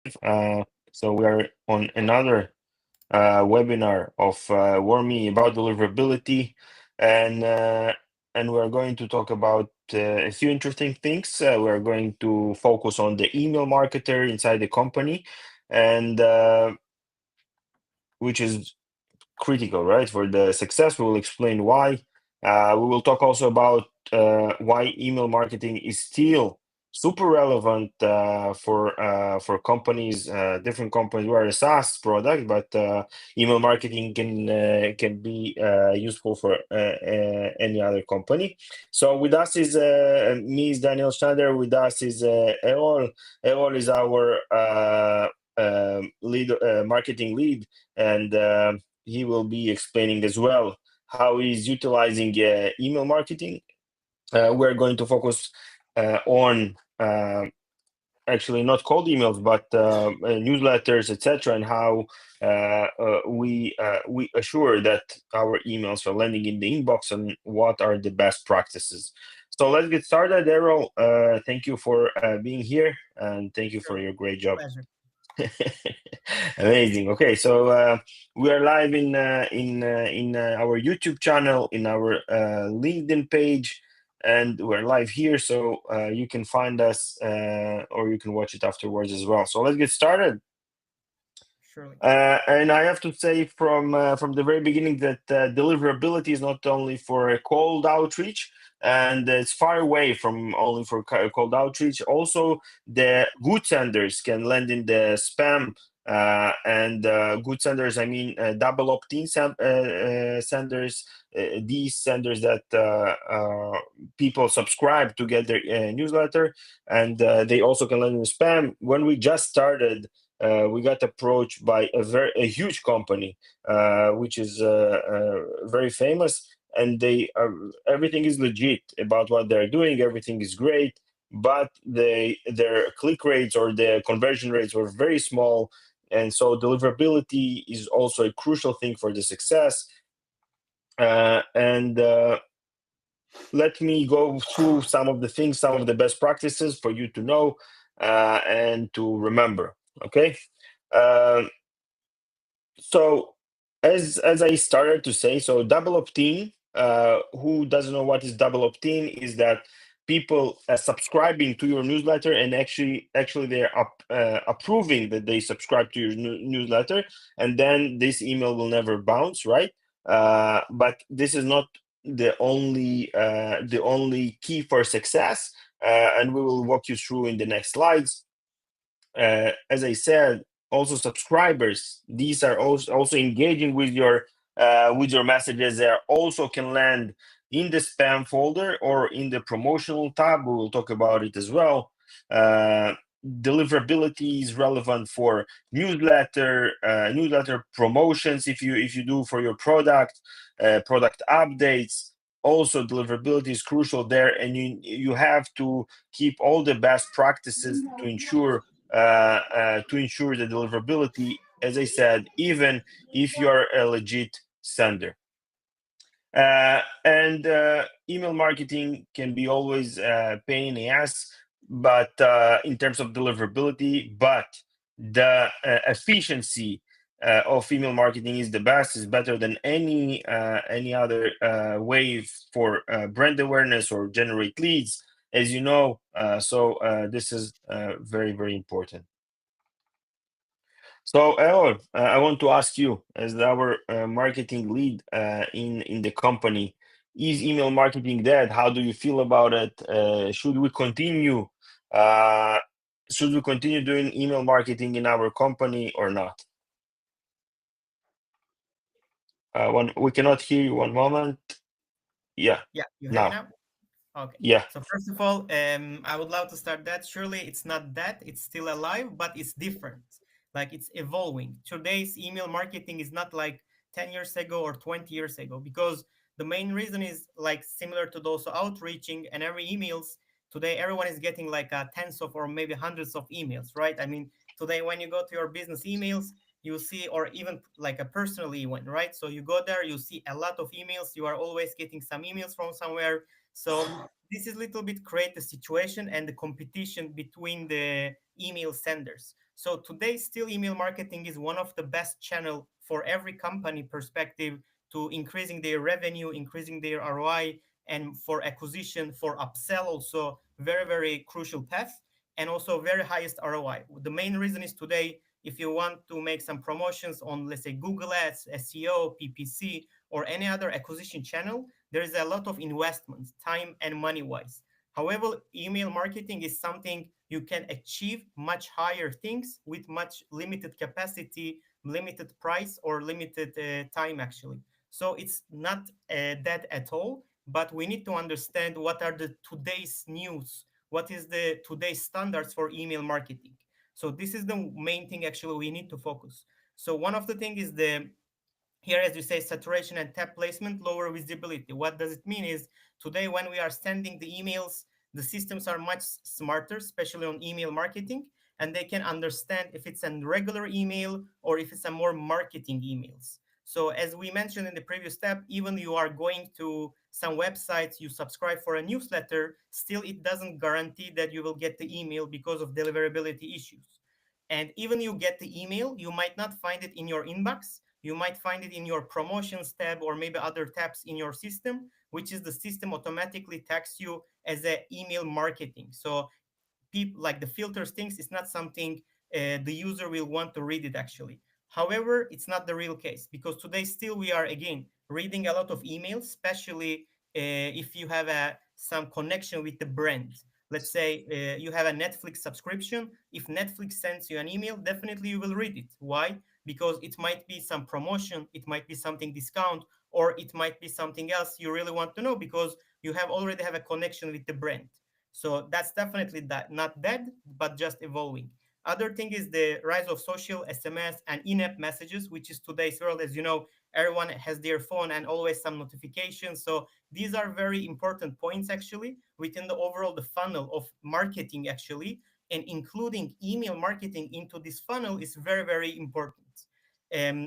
So we are on another webinar of Wormy about deliverability, and uh, and we're going to talk about a few interesting things. We're going to focus on the email marketer inside the company, and which is critical, right, for the success. We will explain why. We will talk also about why email marketing is still super relevant for companies, different companies. We are a SaaS product, but email marketing can be useful for any other company. So with us is me, is Daniel Schneider. With us is Erol. Erol is our lead, marketing lead, and he will be explaining as well how he's utilizing email marketing. We're going to focus on actually not cold emails, but newsletters, etc., and how we assure that our emails are landing in the inbox and what are the best practices. So let's get started, Errol. Thank you for being here, and thank you for Sure. your great job. Pleasure. Amazing. Okay, so we are live in our YouTube channel, in our LinkedIn page, and we're live here. So you can find us, or you can watch it afterwards as well. So let's get started. Surely. And I have to say from the very beginning that deliverability is not only for a cold outreach, and it's far away from only for cold outreach. Also, the good senders can land in the spam. And good senders, I mean double opt-in senders, these senders that people subscribe to get their newsletter, and they also can land in spam. When we just started, we got approached by a huge company, which is very famous, and they are, everything is legit about what they're doing. Everything is great, but their click rates or their conversion rates were very small, and so deliverability is also a crucial thing for the success. And Let me go through some of the things, some of the best practices for you to know and to remember. Okay. Uh, so as I started to say, so double opt-in, who doesn't know what is double opt-in, is that people subscribing to your newsletter and actually they're approving that they subscribe to your newsletter, and then this email will never bounce, right? But this is not the only key for success, and we will walk you through in the next slides. As I said, also subscribers, these are also engaging with your messages. They are also can land in the spam folder or in the promotional tab. We will talk about it as well. uh, Deliverability is relevant for newsletter promotions, if you do for your product updates. Also, deliverability is crucial there, and you have to keep all the best practices to ensure the deliverability, as I said, even if you're a legit sender. And Email marketing can be always a pain in the ass, but in terms of deliverability, but the efficiency of email marketing is the best, is better than any other way for brand awareness or generate leads, as you know. This is very, very important. So, Errol, I want to ask you, as our marketing lead in the company, is email marketing dead? How do you feel about it? Should we continue? Uh, should we continue doing email marketing in our company or not? We cannot hear you. One moment. Yeah, Yeah, you hear me now. now? Okay. Yeah. So first of all, I would love to start that. Surely it's not that, it's still alive, but it's different. Like it's evolving. Today's email marketing is not like 10 years ago or 20 years ago, because the main reason is like similar to those outreaching and every emails. Today, everyone is getting like tens of or maybe hundreds of emails, right? I mean, today when you go to your business emails, you see, or even like a personal one, right? So you go there, you see a lot of emails. You are always getting some emails from somewhere. So this is little bit create the situation and the competition between the email senders. So today, still email marketing is one of the best channel for every company perspective to increasing their revenue, increasing their ROI, and for acquisition, for upsell, also very, very crucial path, and also very highest ROI. The main reason is today, if you want to make some promotions on, let's say, Google Ads, SEO, PPC, or any other acquisition channel, there is a lot of investments, time and money wise. However, email marketing is something you can achieve much higher things with much limited capacity, limited price, or limited time actually. So it's not that at all, but we need to understand what are the today's news, what is the today's standards for email marketing. So this is the main thing actually we need to focus. So one of the thing is the here, as you say, saturation and tab placement, lower visibility. What does it mean is today when we are sending the emails, the systems are much smarter, especially on email marketing, and they can understand if it's a regular email or if it's a more marketing emails. So as we mentioned in the previous step, even you are going to some websites, you subscribe for a newsletter, still it doesn't guarantee that you will get the email because of deliverability issues. And even you get the email, you might not find it in your inbox, you might find it in your promotions tab or maybe other tabs in your system, which is the system automatically tags you as a email marketing. So people like the filters things, it's not something the user will want to read it actually. However, it's not the real case because today still we are again reading a lot of emails, especially if you have some connection with the brand. Let's say you have a Netflix subscription. If Netflix sends you an email, definitely you will read it. Why? Because it might be some promotion, it might be something discount, or it might be something else you really want to know because you have already have a connection with the brand. So that's definitely that not dead, but just evolving. Other thing is the rise of social SMS and in-app messages, which is today's world. As you know, everyone has their phone and always some notifications. So these are very important points actually within the overall the funnel of marketing actually, and including email marketing into this funnel is very very important.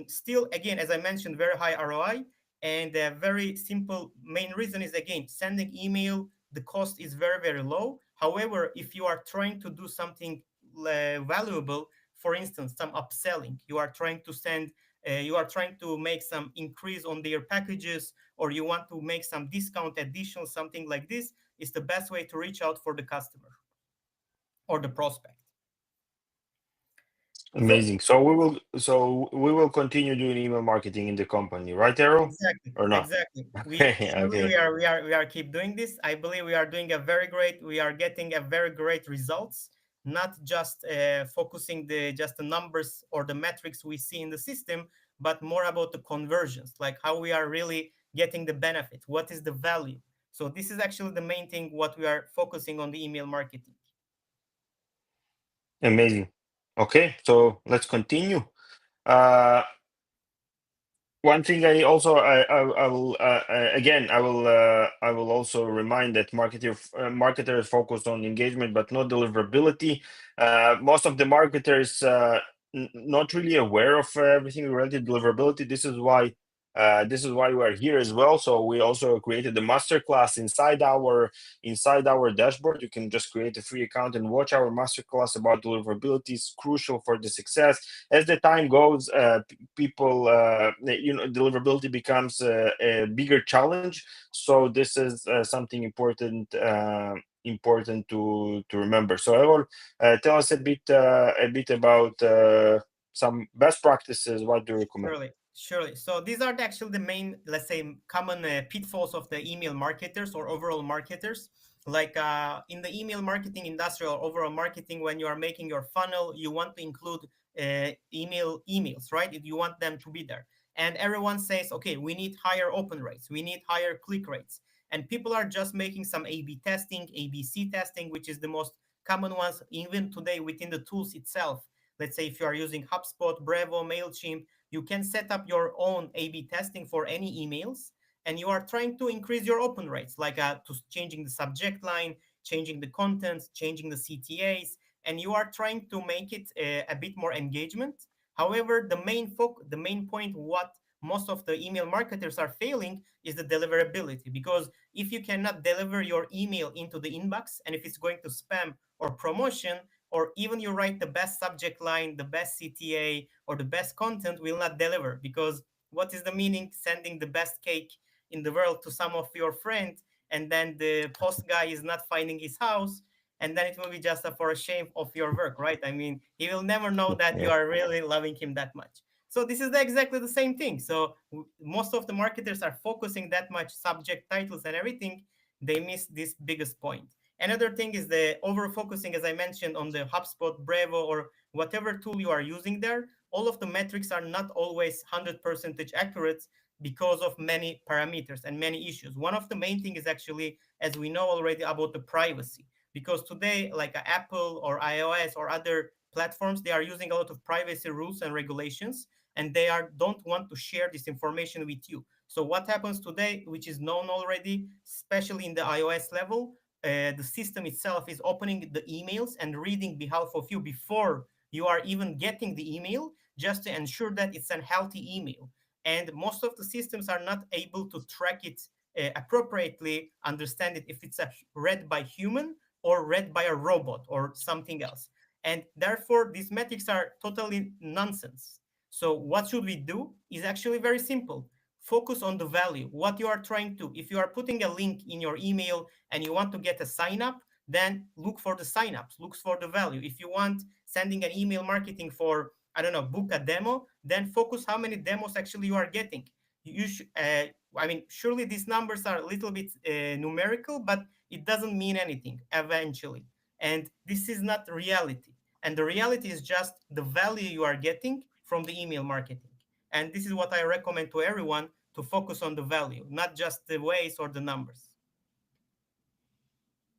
Still, again, as I mentioned, very high ROI, and a very simple main reason is again sending email, the cost is very very low. However, if you are trying to do something valuable, for instance some upselling, you are trying to send you are trying to make some increase on their packages, or you want to make some discount additional, something like this is the best way to reach out for the customer or the prospect. So Amazing. So we will continue doing email marketing in the company, right, Errol? exactly, Or not? exactly. We Okay, surely okay. we are keep doing this. I believe we are doing a very great. We are getting a very great results. Not just focusing the just the numbers or the metrics we see in the system, but more about the conversions, like how we are really getting the benefit. What is the value? So this is actually the main thing. What we are focusing on the email marketing. Amazing. Okay, so let's continue. Uh, One thing I will again I will also remind that marketers focus on engagement but not deliverability. Most of the marketers not really aware of everything related to deliverability. This is why we are here as well. So we also created the masterclass inside our dashboard. You can just create a free account and watch our masterclass about deliverability. Is crucial for the success. As the time goes, people deliverability becomes a bigger challenge, so this is something important to remember. So I will tell us a bit about some best practices. What do you recommend? Surely, surely. So these are actually the main, let's say, common pitfalls of the email marketers or overall marketers. Like in the email marketing industry or overall marketing, when you are making your funnel, you want to include emails, right? You want them to be there, and everyone says, okay, we need higher open rates, we need higher click rates, and people are just making some A/B testing, ABC testing, which is the most common ones even today within the tools itself. Let's say if you are using HubSpot, Brevo, Mailchimp, you can set up your own A/B testing for any emails, and you are trying to increase your open rates, like to changing the subject line, changing the contents, changing the CTAs, and you are trying to make it a bit more engagement. However, the main point, what most of the email marketers are failing is the deliverability. Because if you cannot deliver your email into the inbox, and if it's going to spam or promotion, or even you write the best subject line, the best CTA, or the best content will not deliver, because what is the meaning sending the best cake in the world to some of your friends, and then the post guy is not finding his house, and then it will be just for a shame of your work, right? I mean, he will never know that you Yeah. are really loving him that much. So this is exactly the same thing. So most of the marketers are focusing that much subject titles and everything, they miss this biggest point. Another thing is the over focusing, as I mentioned, on the HubSpot, Brevo, or whatever tool you are using there. All of the metrics are not always 100% accurate because of many parameters and many issues. One of the main thing is actually, as we know already, about the privacy. Because today, like Apple or iOS or other platforms, they are using a lot of privacy rules and regulations, and they are don't want to share this information with you. So what happens today, which is known already, especially in the iOS level, the system itself is opening the emails and reading behalf of you before you are even getting the email, just to ensure that it's a healthy email. And most of the systems are not able to track it appropriately, understand it if it's read by human or read by a robot or something else. And therefore, these metrics are totally nonsense. So what should we do is actually very simple. Focus on the value, what you are trying to. If you are putting a link in your email and you want to get a sign up, then look for the signups, look for the value. If you want sending an email marketing for, I don't know, book a demo, then focus how many demos actually you are getting. I mean, surely these numbers are a little bit numerical, but it doesn't mean anything eventually. And this is not reality. And the reality is just the value you are getting from the email marketing. And this is what I recommend to everyone, to focus on the value, not just the ways or the numbers.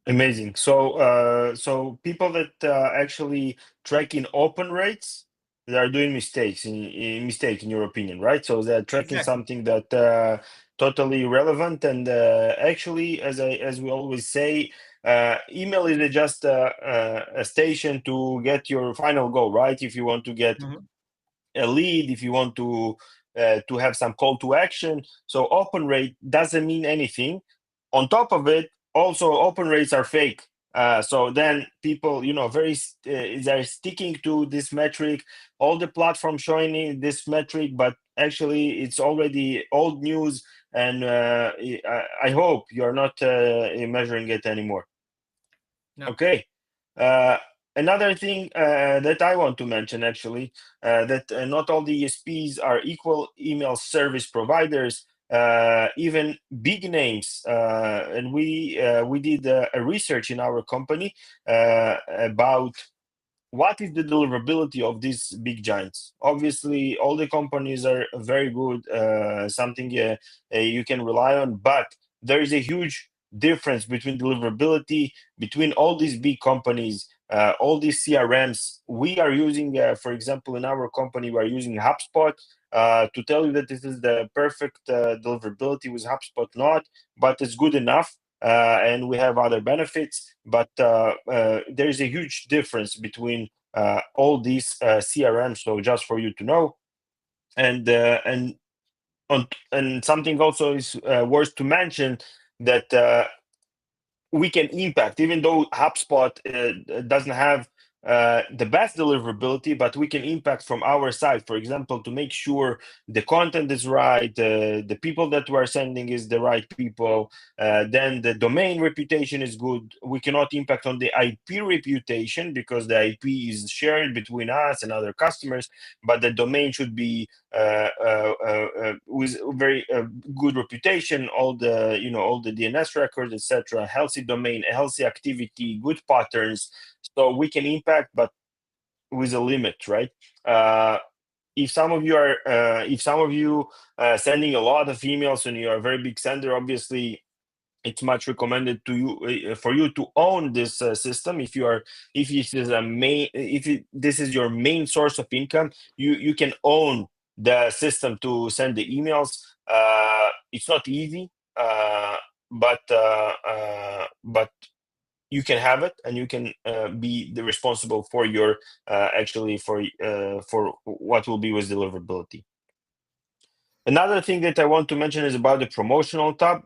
Amazing. So people that actually tracking open rates, they are doing mistakes in mistake in your opinion, right? So they're tracking Exactly. something that totally relevant, and actually, as we always say, email is just a station to get your final goal, right? If you want to get Mhm. a lead, if you want to have some call to action. So open rate doesn't mean anything. On top of it, also open rates are fake. So then people, they're sticking to this metric. All the platforms showing this metric, but actually it's already old news. And I hope you're not measuring it anymore. No. Okay. Uh, Another thing that I want to mention, actually, that not all the ESPs are equal email service providers. Even big names, and we did a research in our company about what is the deliverability of these big giants. Obviously all the companies are very good, something you can rely on, but there is a huge difference between deliverability between all these big companies, all these CRMs we are using. For example, in our company we are using HubSpot. To tell you that this is the perfect deliverability with HubSpot, not, but it's good enough. And we have other benefits, but there is a huge difference between all these CRMs. So just for you to know, and and something also is worth to mention, that we can impact, even though HubSpot doesn't have the best deliverability, but we can impact from our side. For example, to make sure the content is right, the people that we're sending is the right people, then the domain reputation is good. We cannot impact on the IP reputation because the IP is shared between us and other customers, but the domain should be with very good reputation, all the DNS records, etc. Healthy domain, healthy activity, good patterns. So we can impact, but with a limit, right? If some of you are if some of you sending a lot of emails and you are a very big sender, obviously it's much recommended to you for you to own this system. If this is a main if it, this is your main source of income, you can own the system to send the emails. It's not easy, but you can have it, and you can be the responsible for your actually for what will be with deliverability. Another thing that I want to mention is about the promotional tab.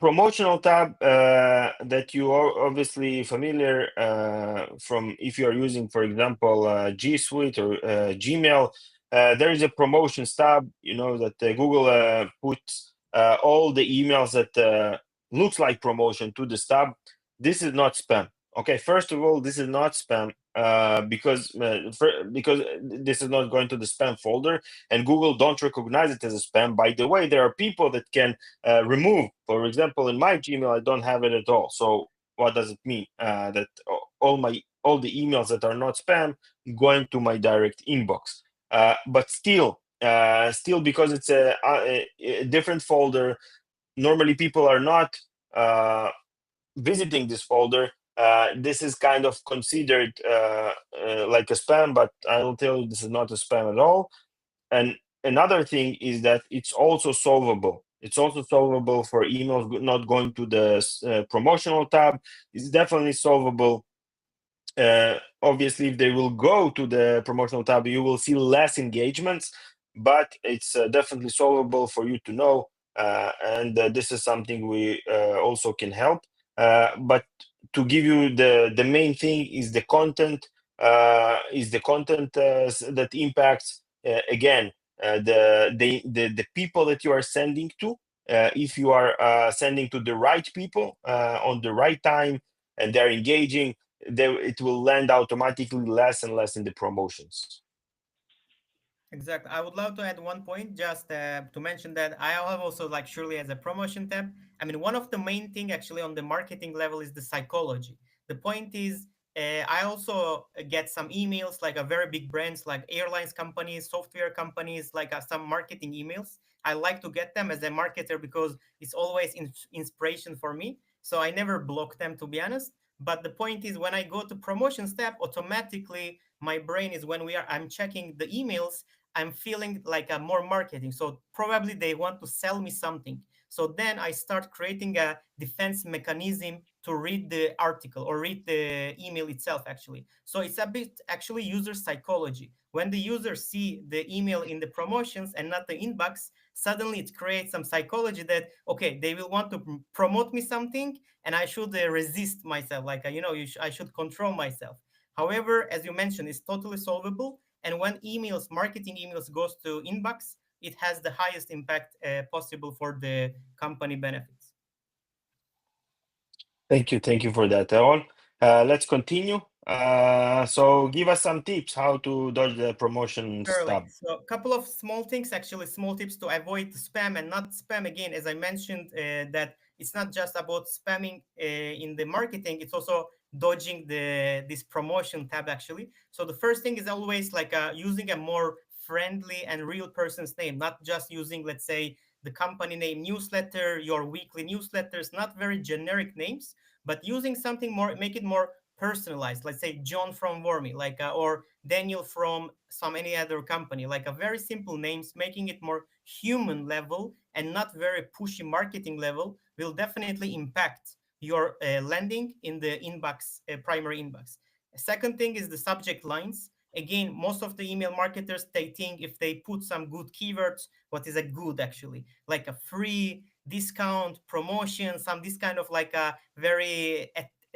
Promotional tab that you are obviously familiar from if you are using, for example, G Suite or Gmail. There is a promotions tab. You know that Google puts all the emails that looks like promotion to this tab. This is not spam. Okay, first of all, this is not spam because this is not going to the spam folder, and Google don't recognize it as a spam. By the way, there are people that can remove. For example, in my Gmail, I don't have it at all. So what does it mean? That all the emails that are not spam going to my direct inbox. But still because it's a different folder. Normally, people are not uh, visiting this folder. This is kind of considered like a spam, but I will tell you this is not a spam at all. And another thing is that it's also solvable. It's also solvable for emails not going to the promotional tab. It's definitely solvable. Obviously, if they will go to the promotional tab, you will see less engagements, but it's definitely solvable for you to know. And this is something we also can help. But to give you the main thing is the content that impacts again the people that you are sending to. If you are sending to the right people on the right time and they're engaging, it will land automatically less and less in the promotions. Exactly. I would love to add one point just to mention that I have also like surely as a promotion tab. I mean, one of the main thing actually on the marketing level is the psychology. The point is, I also get some emails like a very big brands like airlines companies, software companies, like some marketing emails. I like to get them as a marketer because it's always inspiration for me. So I never block them to be honest. But the point is, when I go to promotions tab, automatically my brain is when we are I'm checking the emails, I'm feeling like a more marketing. So probably they want to sell me something. So then I start creating a defense mechanism to read the article or read the email itself actually. So it's a bit actually user psychology. When the users see the email in the promotions and not the inbox, suddenly it creates some psychology that okay, they will want to promote me something and I should resist myself like I should control myself. However, as you mentioned, it's totally solvable. And when emails, marketing emails, goes to inbox, it has the highest impact possible for the company benefits. Thank you for that, Aaron. Let's continue. So give us some tips how to dodge the promotion Surely. tab. So, a couple of small things, actually, small tips to avoid spam and not spam. Again, as I mentioned, that it's not just about spamming in the marketing; it's also dodging this promotion tab. Actually, so the first thing is always like using a more friendly and real person's name, not just using, let's say, the company name newsletter, your weekly newsletters, not very generic names, but using something more, make it more personalized. Let's say John from Wormy, like or Daniel from some any other company, like a very simple names, making it more human level and not very pushy marketing level will definitely impact your landing in the inbox, primary inbox. A second thing is the subject lines. Again, most of the email marketers they think if they put some good keywords, what is a good actually, like a free discount promotion, some this kind of like a very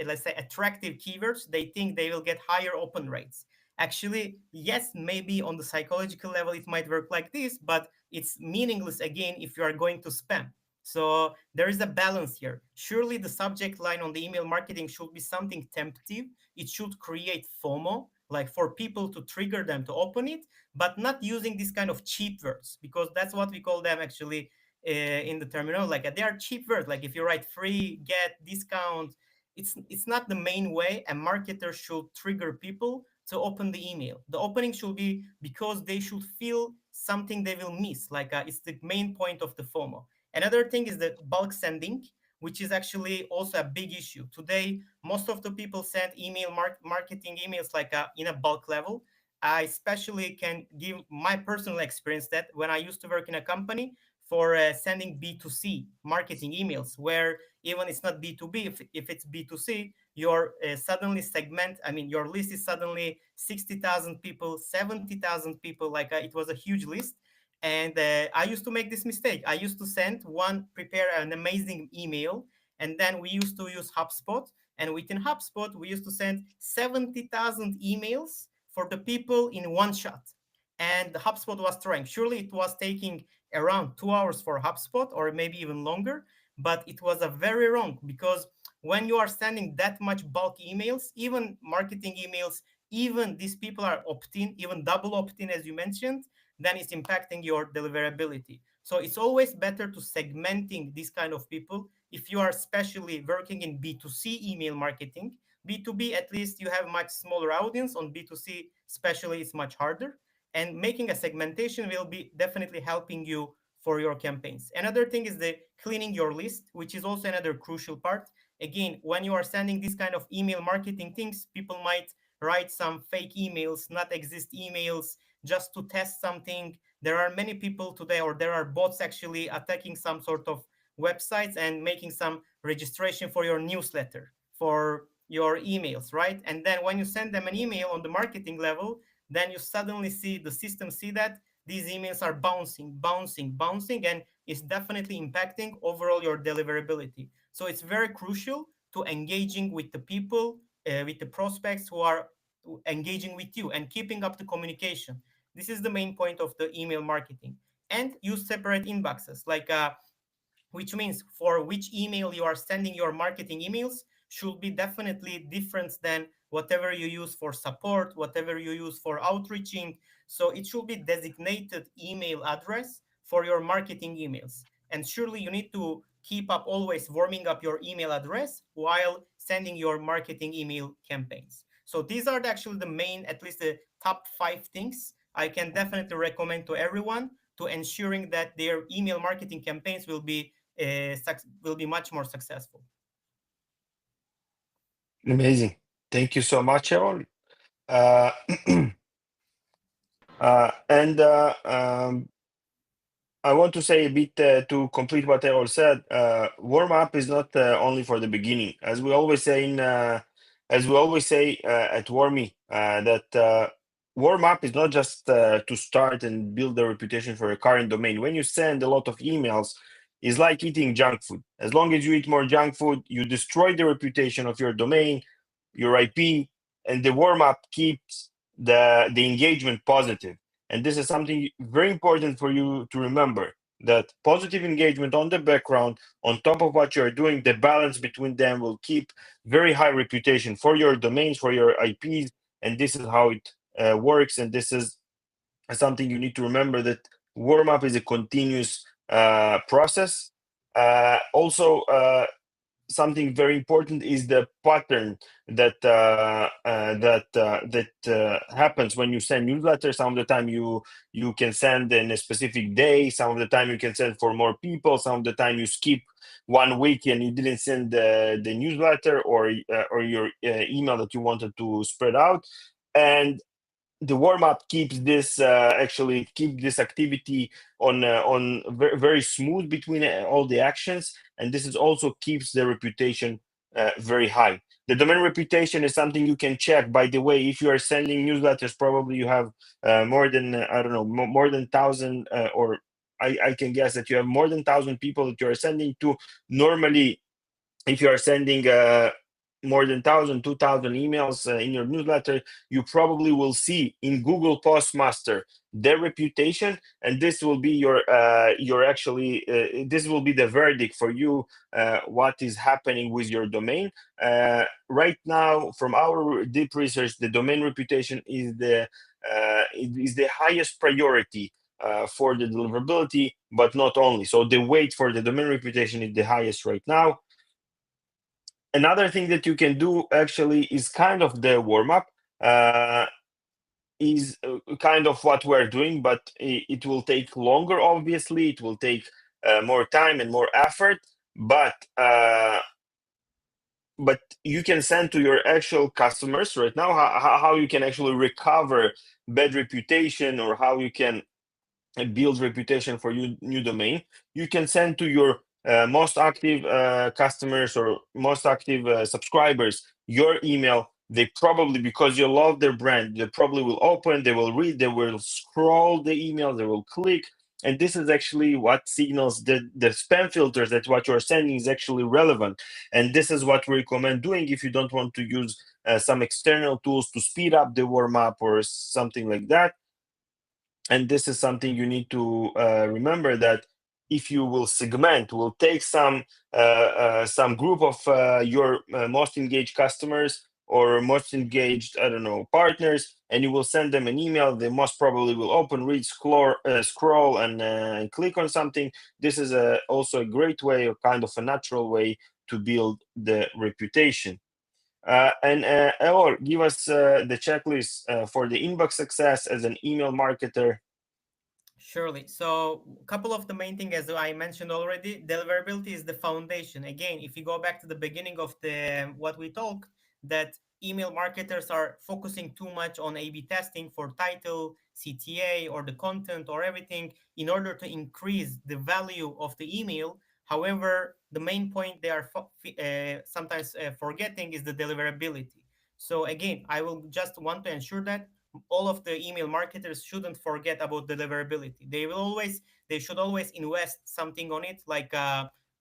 let's say attractive keywords, they think they will get higher open rates. Actually, yes, maybe on the psychological level it might work like this, but it's meaningless again if you are going to spam. So there is a balance here. Surely the subject line on the email marketing should be something tempting. It should create FOMO, like for people to trigger them to open it, but not using this kind of cheap words because that's what we call them actually in the terminal. Like they are cheap words. Like if you write free, get discount, it's not the main way a marketer should trigger people to open the email. The opening should be because they should feel something they will miss. Like it's the main point of the FOMO. Another thing is the bulk sending, which is actually also a big issue. Today, most of the people send marketing emails like in a bulk level. I especially can give my personal experience that when I used to work in a company for sending B2C marketing emails, where even it's not B2B, if it's B2C, your suddenly segment, I mean, your list is suddenly 60,000 people, 70,000 people, like it was a huge list. And I used to make this mistake. I used to prepare an amazing email, and then we used to use HubSpot. And within HubSpot, we used to send 70,000 emails for the people in one shot. And the HubSpot was trying. Surely it was taking around 2 hours for HubSpot, or maybe even longer, but it was a very wrong, because when you are sending that much bulk emails, even marketing emails, even these people are opt-in, even double opt-in as you mentioned, then it's impacting your deliverability. So it's always better to segmenting these kind of people. If you are especially working in B2C email marketing, B2B, at least you have much smaller audience. On B2C, especially, it's much harder. And making a segmentation will be definitely helping you for your campaigns. Another thing is the cleaning your list, which is also another crucial part. Again, when you are sending this kind of email marketing things, people might write some fake emails, not exist emails, just to test something. There are many people today, or there are bots actually attacking some sort of websites and making some registration for your newsletter, for your emails, right? And then when you send them an email on the marketing level, then you suddenly see the system see that these emails are bouncing, and it's definitely impacting overall your deliverability. So it's very crucial to engaging with the people, with the prospects who are engaging with you, and keeping up the communication. This is the main point of the email marketing. And use separate inboxes, like which means for which email you are sending your marketing emails should be definitely different than whatever you use for support, whatever you use for outreaching. So it should be designated email address for your marketing emails. And surely you need to keep up always warming up your email address while sending your marketing email campaigns. So these are actually the main, at least the top 5 things I can definitely recommend to everyone to ensuring that their email marketing campaigns will be much more successful. Amazing. Thank you so much, Errol. Uh, and I want to say a bit to complete what Errol said. Warm up is not only for the beginning, as we always say at Warmy, that warm up is not just to start and build a reputation for a current domain. When you send a lot of emails, it's like eating junk food. As long as you eat more junk food, you destroy the reputation of your domain, your IP, and the warm up keeps the engagement positive. And this is something very important for you to remember, that positive engagement on the background, on top of what you're doing, the balance between them will keep very high reputation for your domains, for your IPs. And this is how it works. And this is something you need to remember, that warm up is a continuous process. Also, something very important is the pattern that happens when you send newsletters. Some of the time you can send in a specific day. Some of the time you can send for more people. Some of the time you skip 1 week and you didn't send the newsletter or your email that you wanted to spread out. And the warm up keeps this actually keep this activity on very smooth between all the actions, and this is also keeps the reputation very high. The domain reputation is something you can check. By the way, if you are sending newsletters, probably you have more than I don't know, more than 1,000 or I can guess that you have more than 1,000 people that you are sending to. Normally, if you are sending more than 1,000, 2,000 emails in your newsletter, you probably will see in Google Postmaster their reputation, and this will be your actually this will be the verdict for you what is happening with your domain. Right now, from our deep research, the domain reputation is the highest priority for the deliverability, but not only. So the weight for the domain reputation is the highest right now. Another thing that you can do actually is kind of the warm up, is kind of what we're doing, but it will take longer. Obviously, it will take more time and more effort, but you can send to your actual customers right now how you can actually recover bad reputation, or how you can build reputation for you new domain. You can send to your most active customers or most active subscribers your email. They probably, because you love their brand, they probably will open, they will read, they will scroll the email, they will click, And this is actually what signals the spam filters that what you're sending is actually relevant. And this is what we recommend doing if you don't want to use some external tools to speed up the warm up or something like that. And this is something you need to remember, that if you will segment, will take some group of your most engaged customers or most engaged, I don't know, partners, and you will send them an email. They most probably will open, read, scroll, and click on something. This is also a great way, or kind of a natural way, to build the reputation. And Elor, give us the checklist for the inbox success as an email marketer. Surely. So, a couple of the main thing, as I mentioned already, deliverability is the foundation. Again, if you go back to the beginning of the what we talked, that email marketers are focusing too much on A/B testing for title, CTA, or the content or everything in order to increase the value of the email. However, the main point they are sometimes forgetting is the deliverability. So again, I will just want to ensure that all of the email marketers shouldn't forget about deliverability. They should always invest something on it. Like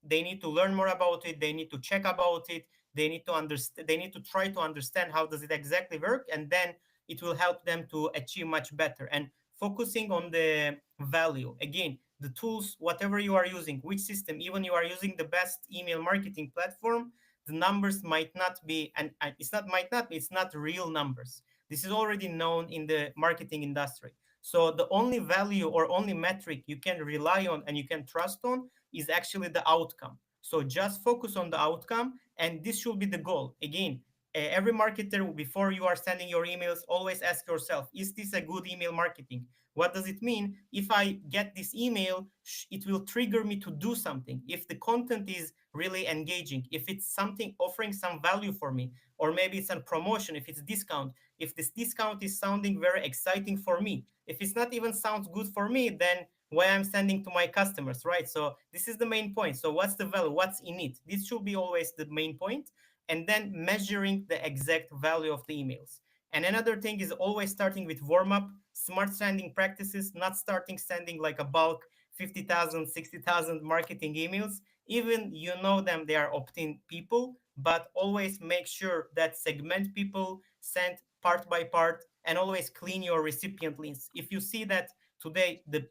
they need to learn more about it. They need to check about it. They need to understand. They need to try to understand how does it exactly work, and then it will help them to achieve much better. And focusing on the value again, the tools, whatever you are using, which system, even you are using the best email marketing platform, the numbers might not be, and it's not might not be, it's not real numbers. This is already known in the marketing industry. So the only value or only metric you can rely on and you can trust on is actually the outcome. So just focus on the outcome, and this should be the goal. Again, every marketer, before you are sending your emails, always ask yourself, is this a good email marketing? What does it mean? If I get this email, it will trigger me to do something. If the content is really engaging, if it's something offering some value for me, or maybe it's a promotion, if it's discount, if this discount is sounding very exciting for me, if it's not even sounds good for me, then why I'm sending to my customers, right? So this is the main point. So what's the value? What's in it? This should be always the main point. And then measuring the exact value of the emails. And another thing is always starting with warm up, smart sending practices, not starting sending like a bulk 50,000, 60,000 marketing emails. Even you know them, they are opt-in people, but always make sure that segment people, send part by part, and always clean your recipient lists. If you see that today the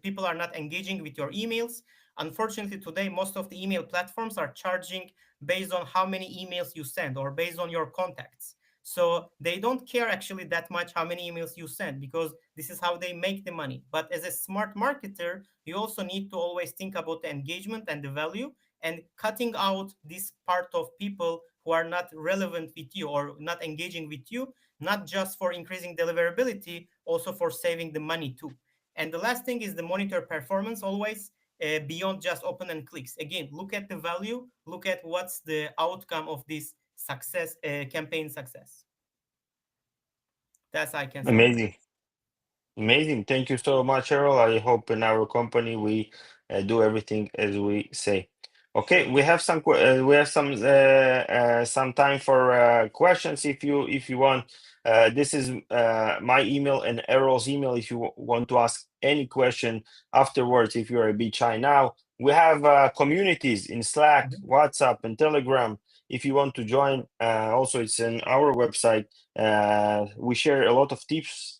people are not engaging with your emails, unfortunately today most of the email platforms are charging based on how many emails you send or based on your contacts. So they don't care actually that much how many emails you send, because this is how they make the money. But as a smart marketer, you also need to always think about the engagement and the value, and cutting out this part of people who are not relevant with you or not engaging with you, not just for increasing deliverability, also for saving the money too. And the last thing is the monitor performance always, beyond just open and clicks. Again, look at the value, look at what's the outcome of this success, campaign success. That's I can say. Amazing. Amazing. Thank you so much, Errol. I hope in our company we do everything as we say. Okay, Surely. we have some time for questions if you want. This is my email and Errol's email if you want to ask any question afterwards. If you're a bit shy now, we have communities in Slack, Mhm. WhatsApp, and Telegram. If you want to join, also it's in our website. We share a lot of tips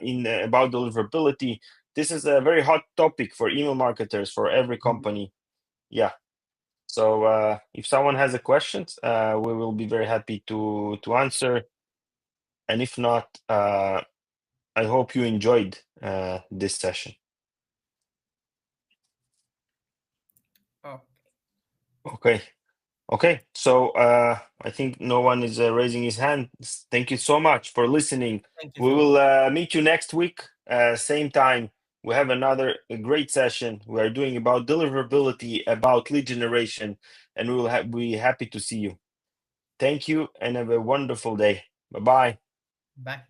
in about deliverability. This is a very hot topic for email marketers for every Mhm. company. Yeah. So if someone has a question, we will be very happy to answer. And if not, I hope you enjoyed this session. Oh, Okay. Okay, so I think no one is raising his hand. Thank you so much for listening. thank you We so will much. meet you next week, same time. We have another great session. We are doing about deliverability, about lead generation, and we will be happy to see you. Thank you and have a wonderful day. Bye bye. Bye.